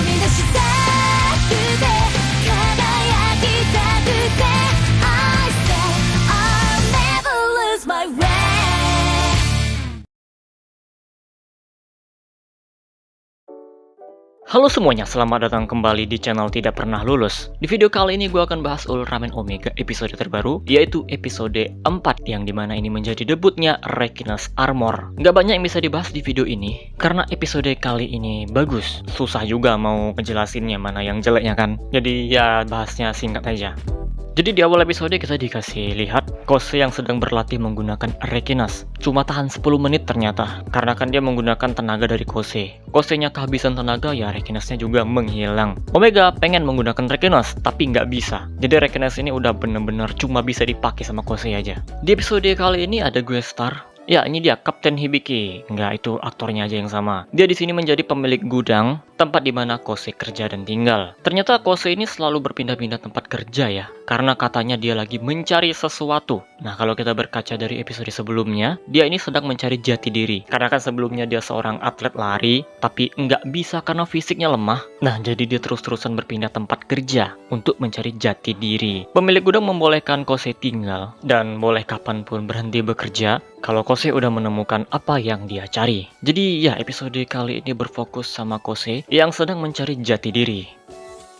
み出したくて輝きたくて I say I'll never lose my way. Halo semuanya, selamat datang kembali di channel Tidak Pernah Lulus. Di video kali ini gue akan bahas Ultraman Omega episode terbaru, yaitu episode 4, yang dimana ini menjadi debutnya Rekinas Armor. Gak banyak yang bisa dibahas di video ini, karena episode kali ini bagus. Susah juga mau ngejelasinnya mana yang jeleknya kan. Jadi ya bahasnya singkat aja. Jadi di awal episode kita dikasih lihat Kose yang sedang berlatih menggunakan Rekinas. Cuma tahan 10 menit ternyata, karena kan dia menggunakan tenaga dari Kose. Kosenya kehabisan tenaga, ya Rekinasnya juga menghilang. Omega pengen menggunakan Rekinas, tapi nggak bisa. Jadi Rekinas ini udah bener-bener cuma bisa dipakai sama Kose aja. Di episode kali ini ada guest star. Ya, ini dia Kapten Hibiki. Enggak, itu aktornya aja yang sama. Dia di sini menjadi pemilik gudang, tempat di mana Kose kerja dan tinggal. Ternyata Kose ini selalu berpindah-pindah tempat kerja ya, karena katanya dia lagi mencari sesuatu. Nah, kalau kita berkaca dari episode sebelumnya, dia ini sedang mencari jati diri. Karena kan sebelumnya dia seorang atlet lari, tapi nggak bisa karena fisiknya lemah. Nah, jadi dia terus-terusan berpindah tempat kerja untuk mencari jati diri. Pemilik gudang membolehkan Kose tinggal, dan boleh kapanpun berhenti bekerja, kalau Kose udah menemukan apa yang dia cari. Jadi ya, episode kali ini berfokus sama Kose yang sedang mencari jati diri.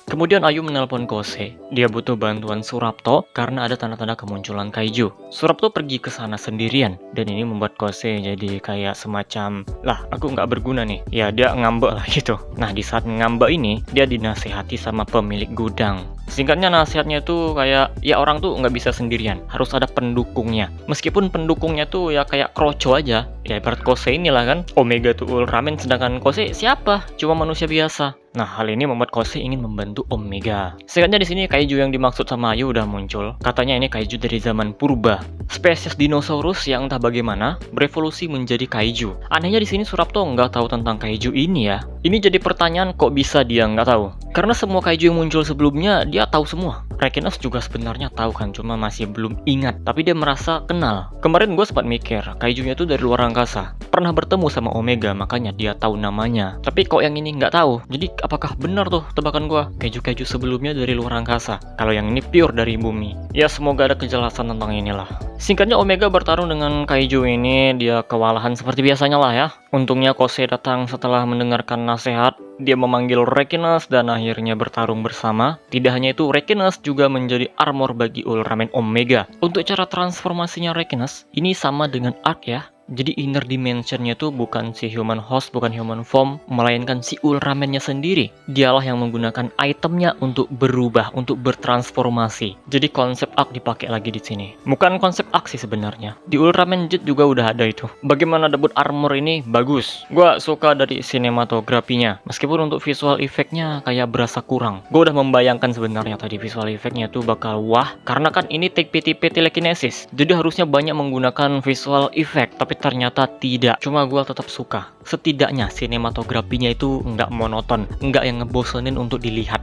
Kemudian Ayu menelpon Kose. Dia butuh bantuan Surapto karena ada tanda-tanda kemunculan kaiju. Surapto pergi ke sana sendirian, dan ini membuat Kose jadi kayak semacam, lah aku nggak berguna nih. Ya dia ngambek lah gitu. Nah di saat ngambek ini, dia dinasehati sama pemilik gudang. Singkatnya nasihatnya tuh kayak, ya orang tuh nggak bisa sendirian, harus ada pendukungnya. Meskipun pendukungnya tuh ya kayak kroco aja. Ya ibarat Kose inilah kan, Omega tuh Ultraman, sedangkan Kose siapa? Cuma manusia biasa. Nah, hal ini membuat Kose ingin membantu Omega. Singkatnya di sini kaiju yang dimaksud sama Ayu udah muncul. Katanya ini kaiju dari zaman purba. Spesies dinosaurus yang entah bagaimana berevolusi menjadi kaiju. Anehnya di sini Surapto nggak tahu tentang kaiju ini ya. Ini jadi pertanyaan, kok bisa dia nggak tahu? Karena semua kaiju yang muncul sebelumnya dia tahu semua. Rekinas juga sebenarnya tahu kan, cuma masih belum ingat. Tapi dia merasa kenal. Kemarin gue sempat mikir, kaijunya tuh dari luar angkasa. Pernah bertemu sama Omega, makanya dia tahu namanya. Tapi kok yang ini nggak tahu? Jadi apakah benar tuh tebakan gue? Kaiju-kaiju sebelumnya dari luar angkasa. Kalau yang ini pure dari bumi. Ya semoga ada kejelasan tentang inilah. Singkatnya Omega bertarung dengan kaiju ini, dia kewalahan seperti biasanya lah ya. Untungnya Kose datang setelah mendengarkan nasihat. Dia memanggil Rekinas dan akhirnya bertarung bersama. Tidak hanya itu, Rekinas juga menjadi armor bagi Ultraman Omega. Untuk cara transformasinya Rekinas, ini sama dengan Arc ya. Jadi inner dimensionnya tuh bukan si human host, bukan human form, melainkan si Ultraman-nya sendiri. Dialah yang menggunakan itemnya untuk berubah, untuk bertransformasi. Jadi konsep Arc dipakai lagi di sini. Bukan konsep Arc sih sebenarnya. Di Ultraman Jet juga udah ada itu. Bagaimana debut armor ini? Bagus. Gua suka dari sinematografinya. Meskipun untuk visual effect-nya kayak berasa kurang. Gua udah membayangkan sebenarnya tadi visual effect-nya tuh bakal wah. Karena kan ini TPTP telekinesis. Jadi harusnya banyak menggunakan visual effect. Tapi ternyata tidak, cuma gue tetap suka. Setidaknya sinematografinya itu nggak monoton, nggak yang ngebosenin untuk dilihat.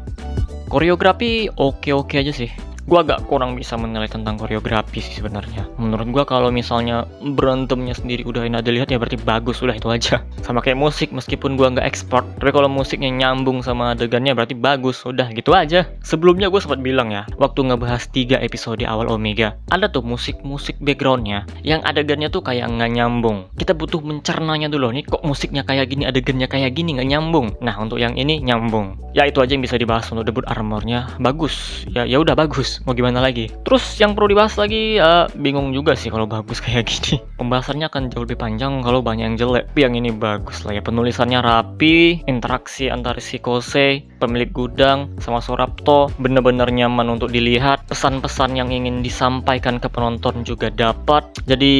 Koreografi oke-oke aja sih. Gue agak kurang bisa menilai tentang koreografi sih sebenarnya. Menurut gue kalau misalnya berantemnya sendiri udah enak dilihat ya berarti bagus, udah itu aja. Sama kayak musik, meskipun gue nggak ekspor, tapi kalau musiknya nyambung sama adegannya berarti bagus, udah gitu aja. Sebelumnya gue sempat bilang ya, waktu ngebahas 3 episode awal Omega, ada tuh musik-musik backgroundnya yang adegannya tuh kayak nggak nyambung. Kita butuh mencernanya dulu, nih kok musiknya kayak gini, adegannya kayak gini, nggak nyambung. Nah untuk yang ini nyambung. Ya itu aja yang bisa dibahas untuk debut armornya. Bagus, ya udah bagus. Mau gimana lagi? Terus yang perlu dibahas lagi, bingung juga sih kalau bagus kayak gini. Pembahasannya akan jauh lebih panjang kalau banyak yang jelek. Tapi yang ini bagus lah ya. Penulisannya rapi, interaksi antara si Kose, pemilik gudang, sama Surapto bener-bener nyaman untuk dilihat. Pesan-pesan yang ingin disampaikan ke penonton juga dapat. Jadi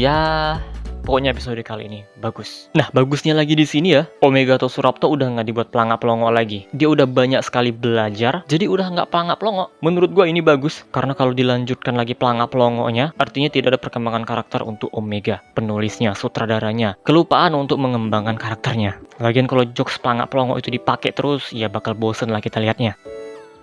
ya, pokoknya episode kali ini bagus. Nah, bagusnya lagi di sini ya, Omega atau Surapto udah nggak dibuat pelangap-pelongo lagi. Dia udah banyak sekali belajar, jadi udah nggak pelangap-pelongo. Menurut gua ini bagus, karena kalau dilanjutkan lagi pelangap-pelongonya, artinya tidak ada perkembangan karakter untuk Omega. Penulisnya, sutradaranya, kelupaan untuk mengembangkan karakternya. Lagian kalau jokes pelangap-pelongo itu dipakai terus, ya bakal bosen lah kita lihatnya.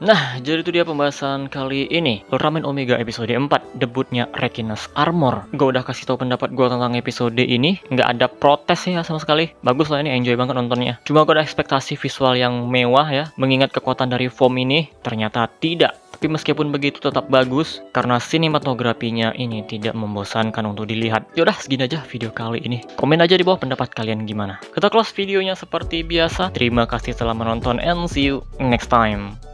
Nah, jadi itu dia pembahasan kali ini. Ultraman Omega episode 4, debutnya Rekinas Armor. Gue udah kasih tau pendapat gue tentang episode ini. Nggak ada protes ya sama sekali. Bagus lah ini, enjoy banget nontonnya. Cuma gue ada ekspektasi visual yang mewah ya, mengingat kekuatan dari foam ini. Ternyata tidak. Tapi meskipun begitu tetap bagus, karena sinematografinya ini tidak membosankan untuk dilihat. Yaudah, segini aja video kali ini. Komen aja di bawah pendapat kalian gimana. Kita close videonya seperti biasa. Terima kasih telah menonton and see you next time.